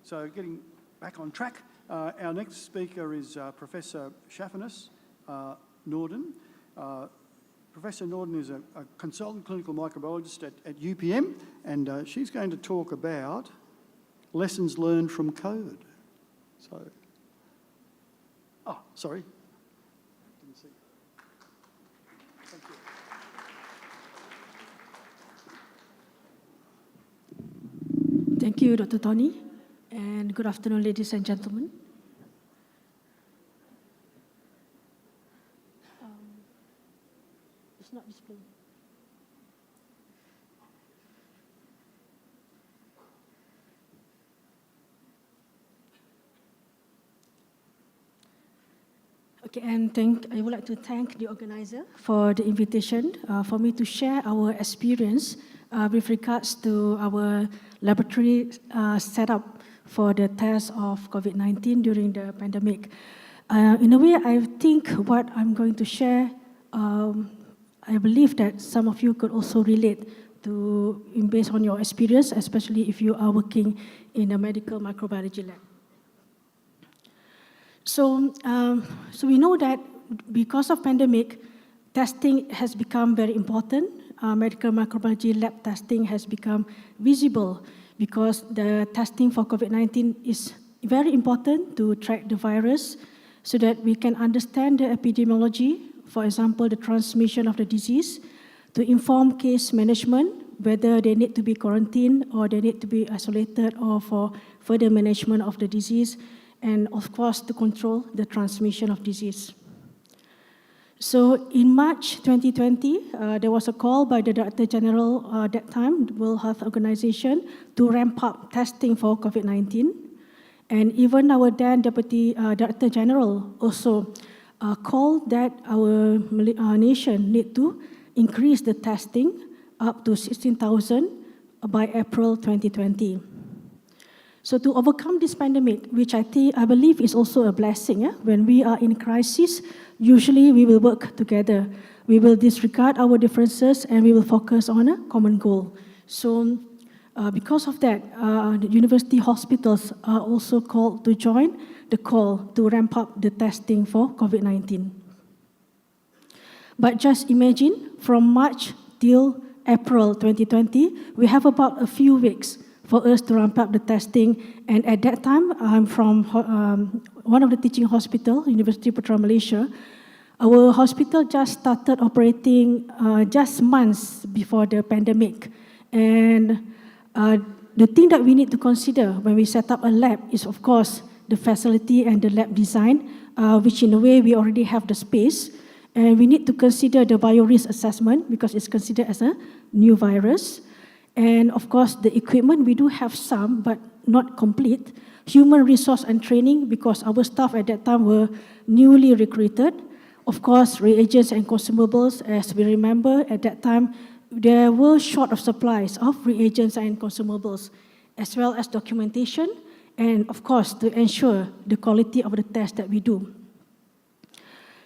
So getting back on track, our next speaker is Professor Shaffinus Norden. Professor Norden is a consultant clinical microbiologist at UPM, and she's going to talk about lessons learned from COVID. So, sorry. Didn't see. Thank you. Thank you, Dr. Tony, and good afternoon, ladies and gentlemen. It's not displaying. Okay, and I would like to thank the organizer for the invitation for me to share our experience with regards to our laboratory setup for the test of COVID-19 during the pandemic. In a way, I think what I'm going to share, I believe that some of you could also relate to, based on your experience, especially if you are working in a medical microbiology lab. So we know that because of pandemic, testing has become very important. Medical microbiology lab testing has become visible because the testing for COVID-19 is very important to track the virus so that we can understand the epidemiology, for example, the transmission of the disease, to inform case management, whether they need to be quarantined or they need to be isolated or for further management of the disease, and of course, to control the transmission of disease. So in March 2020, there was a call by the Director General at that time, the World Health Organization, to ramp up testing for COVID-19. And even our then Deputy Director General also called that our nation need to increase the testing up to 16,000 by April 2020. So to overcome this pandemic, which I believe is also a blessing, when we are in crisis, usually we will work together. We will disregard our differences and we will focus on a common goal. So because of that, the university hospitals are also called to join the call to ramp up the testing for COVID-19. But just imagine, from March till April 2020, we have about a few weeks for us to ramp up the testing. And at that time, I'm from one of the teaching hospitals, University Putra Malaysia. Our hospital just started operating just months before the pandemic. And the thing that we need to consider when we set up a lab is, of course, the facility and the lab design, which in a way we already have the space. And we need to consider the biorisk assessment because it's considered as a new virus. And of course, the equipment, we do have some, but not complete. Human resource and training, because our staff at that time were newly recruited. Of course, reagents and consumables, as we remember, at that time, there were short of supplies of reagents and consumables, as well as documentation, and of course, to ensure the quality of the test that we do.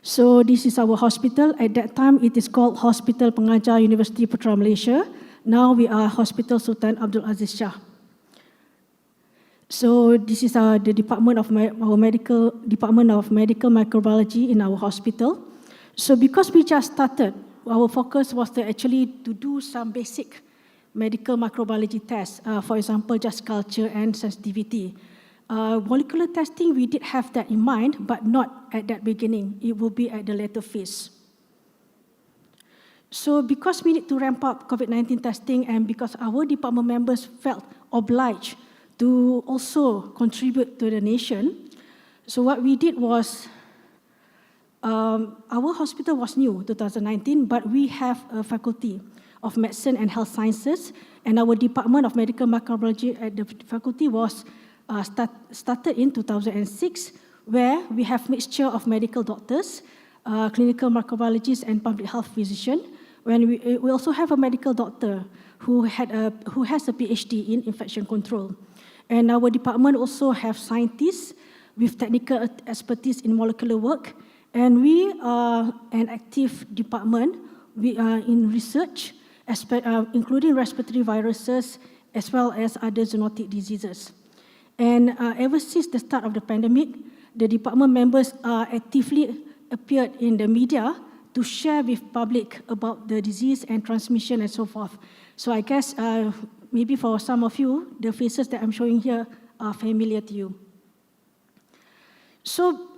So this is our hospital. At that time, it is called Hospital Pengajar University Putra Malaysia. Now we are Hospital Sultan Abdul Aziz Shah. So this is the department of our medical microbiology in our hospital. So because we just started, our focus was to do some basic medical microbiology tests. For example, just culture and sensitivity. Molecular testing, we did have that in mind, but not at that beginning. It will be at the later phase. So because we need to ramp up COVID-19 testing and because our department members felt obliged to also contribute to the nation, so what we did was, our hospital was new, 2019, but we have a faculty of medicine and health sciences, and our department of medical microbiology at the faculty was started in 2006, where we have mixture of medical doctors, clinical microbiologists, and public health physicians. When we also have a medical doctor who has a PhD in infection control. And our department also have scientists with technical expertise in molecular work. And we are an active department. We are in research, including respiratory viruses, as well as other zoonotic diseases. And ever since the start of the pandemic, the department members actively appeared in the media to share with public about the disease and transmission and so forth. So I guess maybe for some of you, the faces that I'm showing here are familiar to you. So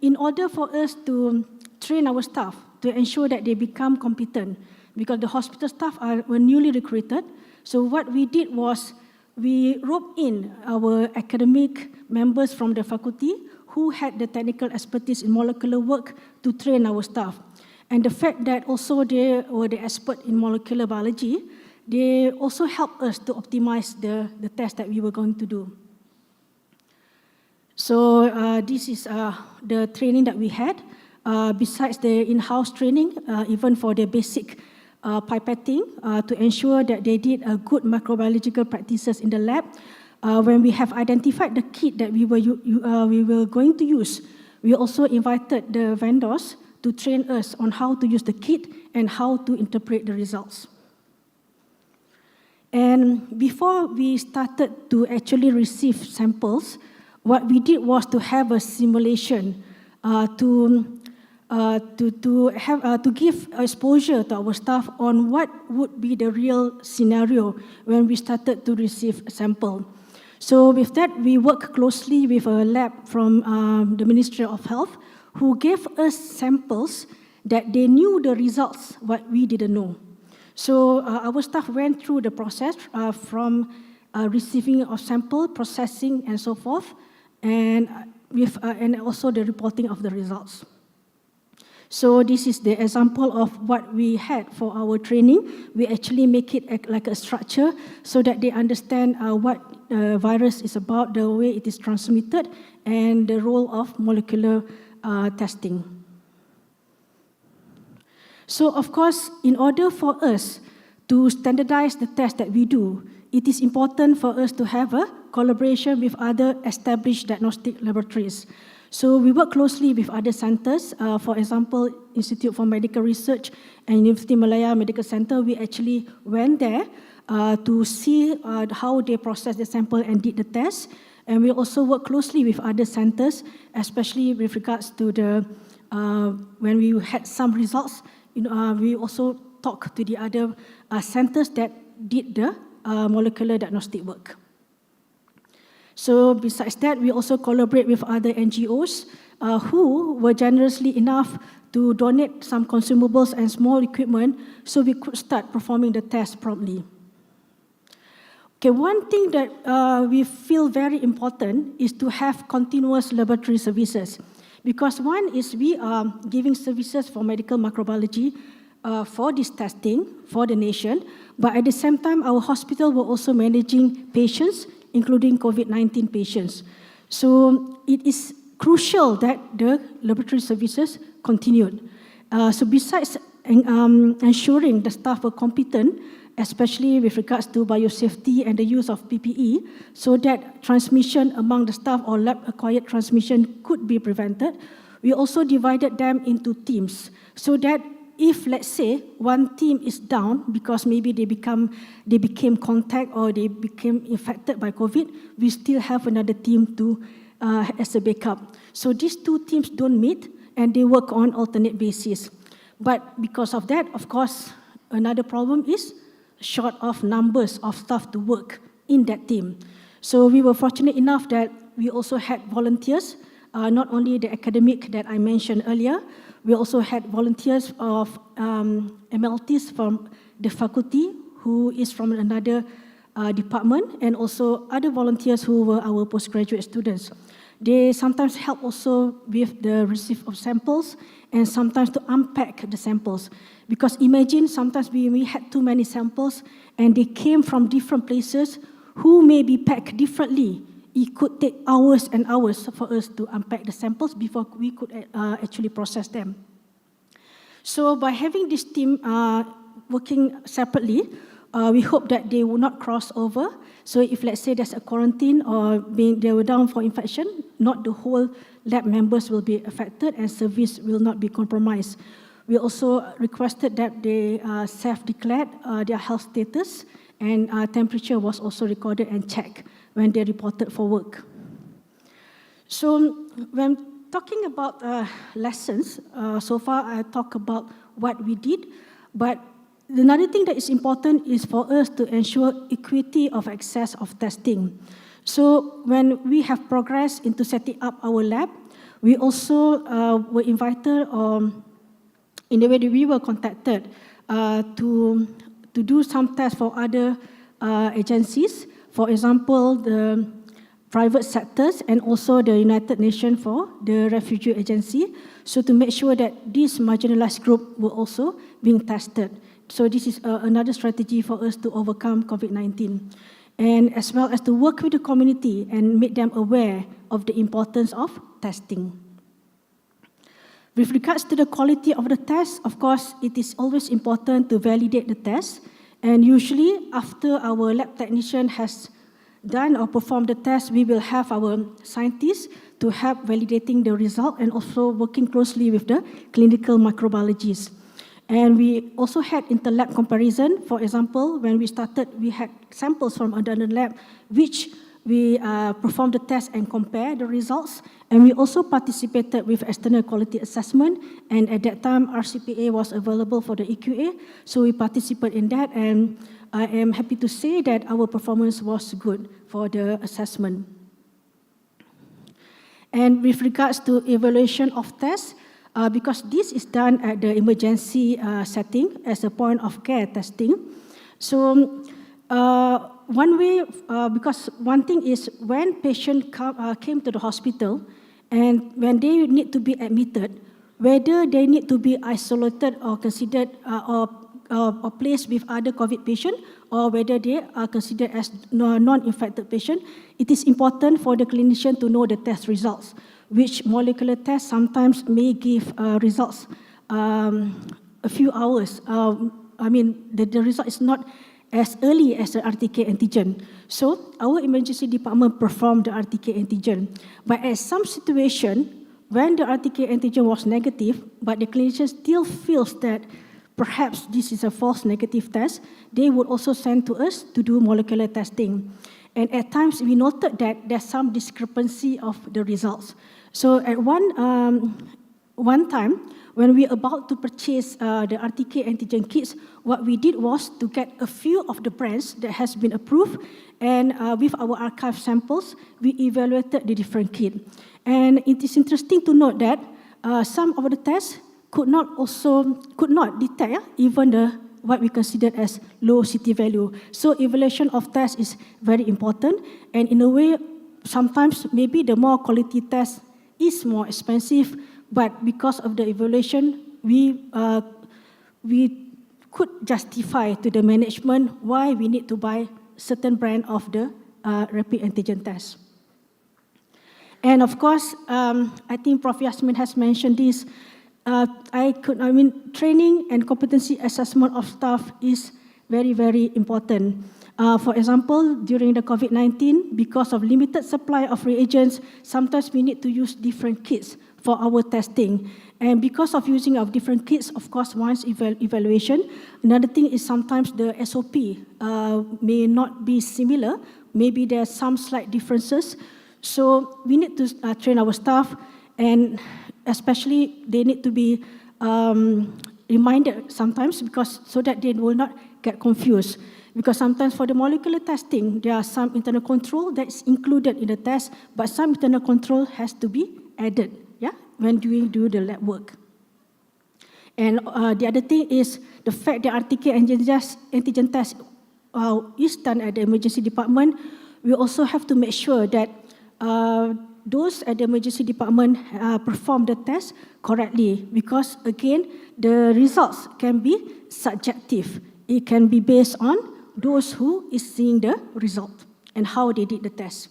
in order for us to train our staff to ensure that they become competent, because the hospital staff were newly recruited, so what we did was we roped in our academic members from the faculty who had the technical expertise in molecular work to train our staff. And the fact that also they were the expert in molecular biology, they also helped us to optimize the test that we were going to do. So this is the training that we had. Besides the in-house training, even for the basic pipetting, to ensure that they did good microbiological practices in the lab. When we have identified the kit that we were going to use, we also invited the vendors to train us on how to use the kit and how to interpret the results. And before we started to actually receive samples, what we did was to have a simulation to give exposure to our staff on what would be the real scenario when we started to receive a sample. So with that, we worked closely with a lab from the Ministry of Health who gave us samples that they knew the results, what we didn't know. So our staff went through the process from receiving of sample, processing, and so forth, and also the reporting of the results. So this is the example of what we had for our training. We actually make it like a structure so that they understand what the virus is about, the way it is transmitted, and the role of molecular testing. So of course, in order for us to standardize the test that we do, it is important for us to have a collaboration with other established diagnostic laboratories. So we work closely with other centers. For example, Institute for Medical Research and University Malaya Medical Center, we actually went there to see how they processed the sample and did the test. And we also work closely with other centers, especially with regards to the, when we had some results, we also talked to the other centers that did the molecular diagnostic work. So besides that, we also collaborate with other NGOs who were generously enough to donate some consumables and small equipment so we could start performing the test promptly. Okay, one thing that we feel very important is to have continuous laboratory services. Because one is we are giving services for medical microbiology for this testing for the nation, but at the same time, our hospital were also managing patients, including COVID-19 patients. So it is crucial that the laboratory services continued. So besides ensuring the staff were competent, especially with regards to biosafety and the use of PPE, so that transmission among the staff or lab-acquired transmission could be prevented, we also divided them into teams, so that if, let's say, one team is down because maybe they became contact or they became infected by COVID, we still have another team to as a backup. So these two teams don't meet and they work on alternate basis. But because of that, of course, another problem is short of numbers of staff to work in that team. So we were fortunate enough that we also had volunteers, not only the academic that I mentioned earlier, we also had volunteers of MLTs from the faculty who is from another department, and also other volunteers who were our postgraduate students. They sometimes help also with the receipt of samples and sometimes to unpack the samples. Because imagine sometimes we had too many samples and they came from different places who may be packed differently. It could take hours and hours for us to unpack the samples before we could actually process them. So by having this team working separately, we hope that they will not cross over. So if, let's say, there's a quarantine or they were down for infection, not the whole lab members will be affected and service will not be compromised. We also requested that they self-declared their health status, and temperature was also recorded and checked when they reported for work. So when talking about lessons, so far I talk about what we did, but another thing that is important is for us to ensure equity of access of testing. So when we have progressed into setting up our lab, we also were invited, in the way that we were contacted to do some tests for other agencies, for example, the private sectors and also the United Nations for the Refugee Agency, so to make sure that this marginalized group were also being tested. So this is another strategy for us to overcome COVID-19. And as well as to work with the community and make them aware of the importance of testing. With regards to the quality of the test, of course, it is always important to validate the test. And usually, after our lab technician has done or performed the test, we will have our scientists to help validating the result and also working closely with the clinical microbiologists. And we also had inter-lab comparison. For example, when we started, we had samples from another lab, which we performed the test and compare the results. And we also participated with external quality assessment. And at that time, RCPA was available for the EQA. So we participated in that. And I am happy to say that our performance was good for the assessment. And with regards to evaluation of tests, because this is done at the emergency setting as a point of care testing. So one way, because one thing is when patients came to the hospital and when they need to be admitted, whether they need to be isolated or considered or placed with other COVID patients or whether they are considered as non-infected patients, it is important for the clinician to know the test results, which molecular tests sometimes may give results a few hours. The result is not as early as the RTK antigen. So our emergency department performed the RTK antigen. But at some situation, when the RTK antigen was negative, but the clinician still feels that perhaps this is a false negative test, they would also send to us to do molecular testing. And at times, we noted that there's some discrepancy of the results. So at one time, when we were about to purchase the RTK antigen kits, what we did was to get a few of the brands that has been approved, and with our archive samples, we evaluated the different kits. And it is interesting to note that some of the tests could not detect even what we considered as low CT value. So evaluation of tests is very important, and in a way, sometimes maybe the more quality test is more expensive, but because of the evaluation, we could justify to the management why we need to buy certain brand of the rapid antigen test. And of course, I think Prof. Yasmin has mentioned this. Training and competency assessment of staff is very, very important. For example, during the COVID-19, because of limited supply of reagents, sometimes we need to use different kits for our testing. And because of using of different kits, of course, one's evaluation. Another thing is sometimes the SOP may not be similar. Maybe there are some slight differences. So we need to train our staff, and especially they need to be reminded sometimes, because so that they will not get confused. Because sometimes for the molecular testing, there are some internal control that's included in the test, but some internal control has to be added, when we do the lab work. And the other thing is the fact that RTK antigen test is done at the emergency department. We also have to make sure that those at the emergency department perform the test correctly, because again, the results can be subjective. It can be based on those who is seeing the result and how they did the test.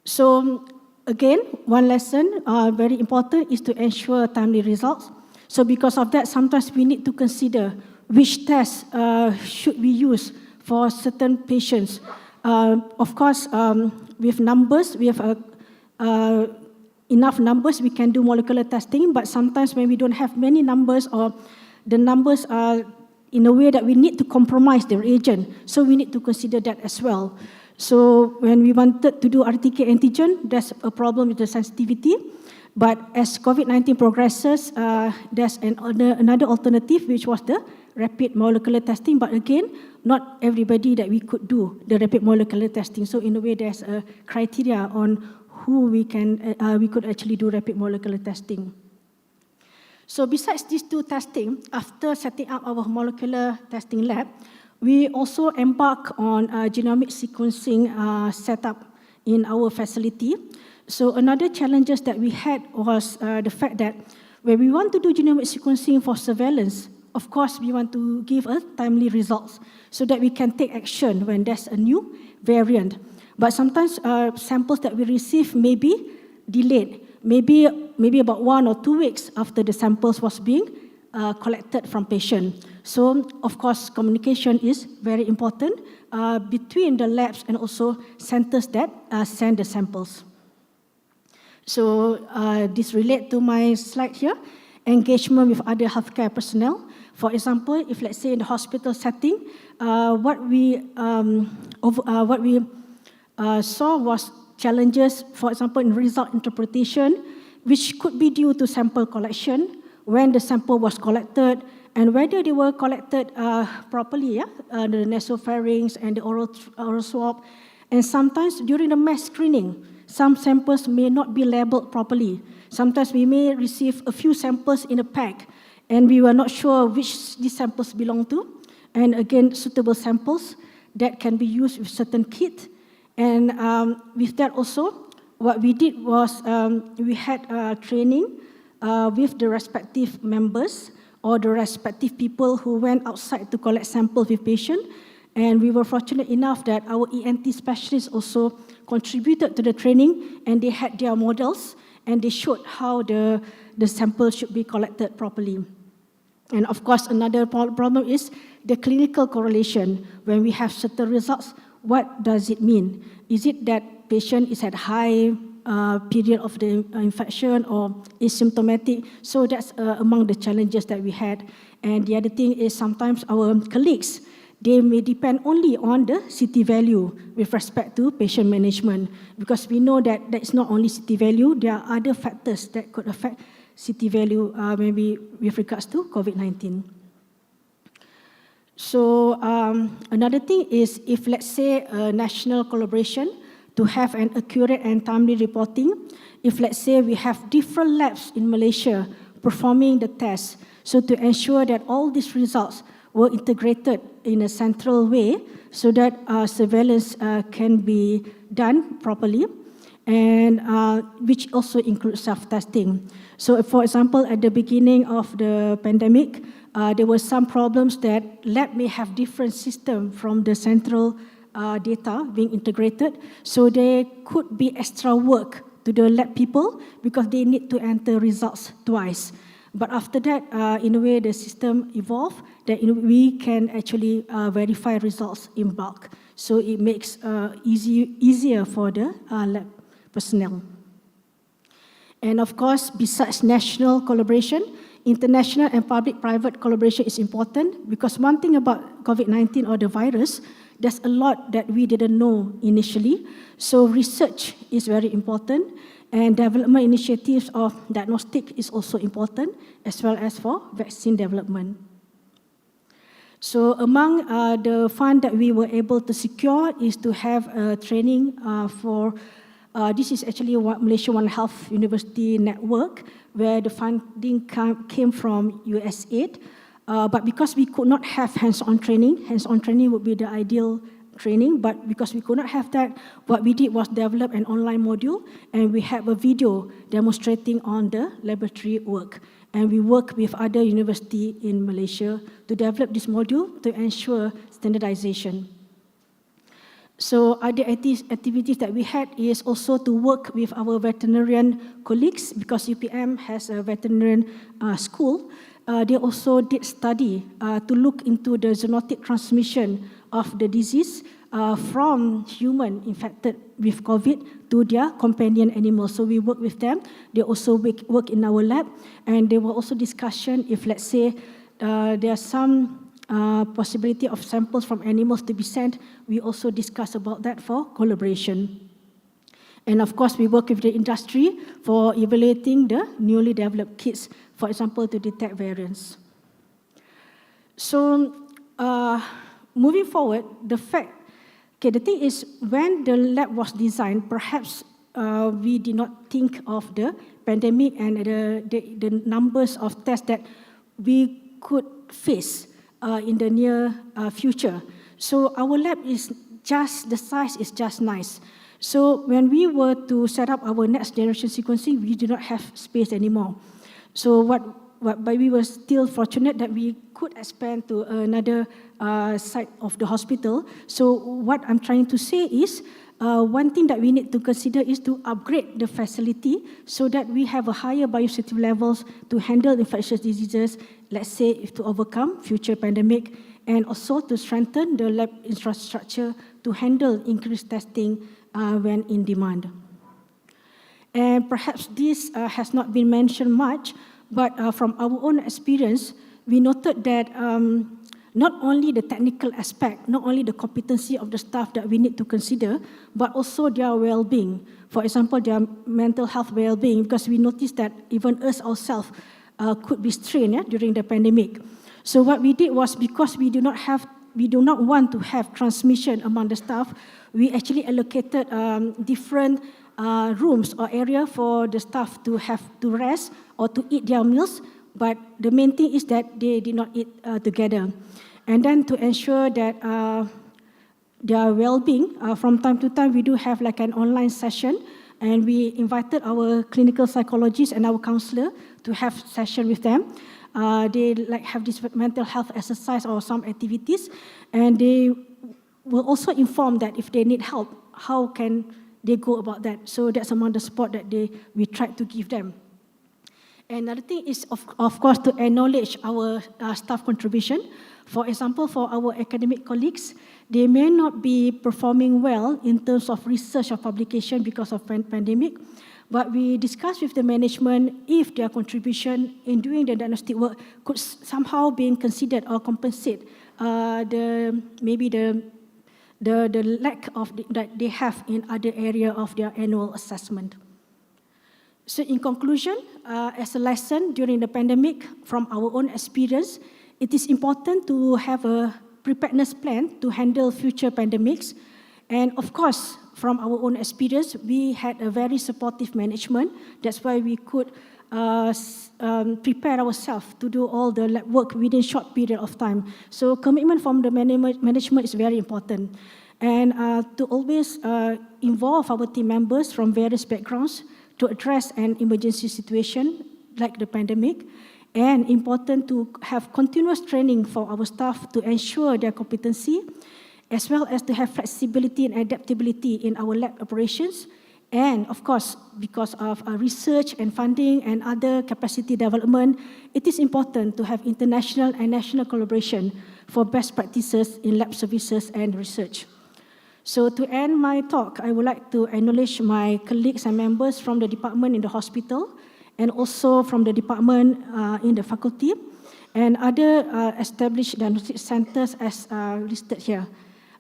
So again, one lesson, very important, is to ensure timely results. So because of that, sometimes we need to consider which test should we use for certain patients. Of course, with numbers, we have enough numbers, we can do molecular testing, but sometimes when we don't have many numbers or the numbers are in a way that we need to compromise the reagent. So we need to consider that as well. So when we wanted to do RTK antigen, there's a problem with the sensitivity. But as COVID-19 progresses, there's another alternative, which was the rapid molecular testing. But again, not everybody that we could do the rapid molecular testing. So in a way, there's a criteria on who we could actually do rapid molecular testing. So besides these two testing, after setting up our molecular testing lab, we also embark on genomic sequencing setup in our facility. So another challenges that we had was the fact that when we want to do genomic sequencing for surveillance, of course, we want to give us timely results so that we can take action when there's a new variant. But sometimes samples that we receive may be delayed, maybe about 1 or 2 weeks after the samples was being collected from patient. So, of course, communication is very important between the labs and also centers that send the samples. So, this relates to my slide here, engagement with other healthcare personnel. For example, if let's say in the hospital setting, what we saw was challenges, for example, in result interpretation, which could be due to sample collection, when the sample was collected, and whether they were collected properly, the nasopharynx and the oral swab. And sometimes during the mass screening, some samples may not be labeled properly. Sometimes we may receive a few samples in a pack, and we were not sure which these samples belong to. And again, suitable samples that can be used with certain kit. And with that also, what we did was we had training with the respective members or the respective people who went outside to collect samples with patients. And we were fortunate enough that our ENT specialists also contributed to the training, and they had their models, and they showed how the sample should be collected properly. And of course, another problem is the clinical correlation. When we have certain results, what does it mean? Is it that patient is at high period of the infection or asymptomatic? So that's among the challenges that we had. And the other thing is sometimes our colleagues, they may depend only on the CT value with respect to patient management, because we know that that's not only CT value, there are other factors that could affect CT value maybe with regards to COVID-19. So another thing is, if let's say a national collaboration to have an accurate and timely reporting, if let's say we have different labs in Malaysia performing the tests, so to ensure that all these results were integrated in a central way so that surveillance can be done properly, and which also includes self-testing. So for example, at the beginning of the pandemic, there were some problems that lab may have different system from the central data being integrated, so there could be extra work to the lab people because they need to enter results twice. But after that, in a way, the system evolved that we can actually verify results in bulk. So it makes easier for the lab personnel. And of course, besides national collaboration, international and public-private collaboration is important, because one thing about COVID-19 or the virus, there's a lot that we didn't know initially. So research is very important, and development initiatives of diagnostic is also important, as well as for vaccine development. So among the fund that we were able to secure is to have a training for, this is actually Malaysia One Health University Network, where the funding came from USAID. But because we could not have hands-on training would be the ideal training, but because we could not have that, what we did was develop an online module, and we have a video demonstrating on the laboratory work. And we work with other universities in Malaysia to develop this module to ensure standardization. So other activities that we had is also to work with our veterinarian colleagues, because UPM has a veterinarian school. They also did study to look into the zoonotic transmission of the disease from human infected with COVID to their companion animals. So we work with them. They also work in our lab, and there were also discussion if, let's say, there are some possibility of samples from animals to be sent, we also discuss about that for collaboration. And of course, we work with the industry for evaluating the newly developed kits, for example, to detect variants. So, moving forward, the thing is, when the lab was designed, perhaps we did not think of the pandemic and the numbers of tests that we could face in the near future. So our lab is just, the size is just nice. So when we were to set up our next generation sequencing, we did not have space anymore. So but we were still fortunate that we could expand to another site of the hospital. So what I'm trying to say is, one thing that we need to consider is to upgrade the facility so that we have a higher biosecurity levels to handle infectious diseases, let's say to overcome future pandemic, and also to strengthen the lab infrastructure to handle increased testing when in demand. And perhaps this has not been mentioned much, but from our own experience, we noted that not only the technical aspect, not only the competency of the staff that we need to consider, but also their well-being. For example, their mental health well-being, because we noticed that even us ourselves could be strained during the pandemic. So what we did was, because we do not want to have transmission among the staff, we actually allocated different rooms or area for the staff to have to rest or to eat their meals, but the main thing is that they did not eat together. And then to ensure that their well-being, from time to time we do have like an online session, and we invited our clinical psychologists and our counselor to have session with them. They like have this mental health exercise or some activities, and they will also inform that if they need help, how can they go about that. So that's among the support that we tried to give them. Another thing is, of course, to acknowledge our staff contribution. For example, for our academic colleagues, they may not be performing well in terms of research or publication because of pandemic, but we discussed with the management if their contribution in doing the diagnostic work could somehow be considered or compensate the lack of that they have in other area of their annual assessment. So in conclusion, as a lesson during the pandemic from our own experience, it is important to have a preparedness plan to handle future pandemics. And of course, from our own experience, we had a very supportive management. That's why we could prepare ourselves to do all the lab work within a short period of time. So commitment from the management is very important. And to always involve our team members from various backgrounds to address an emergency situation like the pandemic, and important to have continuous training for our staff to ensure their competency, as well as to have flexibility and adaptability in our lab operations. And of course, because of research and funding and other capacity development, it is important to have international and national collaboration for best practices in lab services and research. So to end my talk, I would like to acknowledge my colleagues and members from the department in the hospital, and also from the department in the faculty, and other established diagnostic centers as listed here.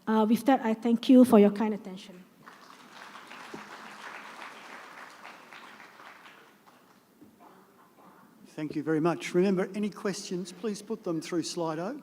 With that, I thank you for your kind attention. Thank you very much. Remember, any questions, please put them through Slido.